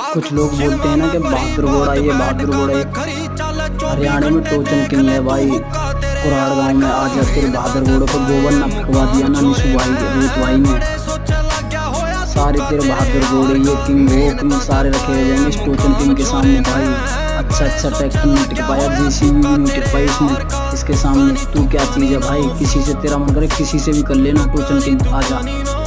कुछ लोग बोलते हैं ना कि बहादुर घोड़ा ये बहादुर घोड़ा ये। हरियाणा में टोचन किंग है भाई। कुराड़ गांव में आ जा तेरे बहादुर घोड़ों को गोबर ना फटवा दिया ना निशु भाई रूत भाई ने। सारे तेरे बहादुर घोड़े ये किंग वो किंग सारे रखे रह जाएंगे इस टोचन किंग के सामने भाई। अच्छा ट्रैक्टर नहीं टिक पाया, जेसीबी भी नहीं टिक पाई इसमें इसके सामने। तू क्या चीज है भाई, किसी से तेरा मन करे किसी से भी कर लेना टोचन किंग, आजा।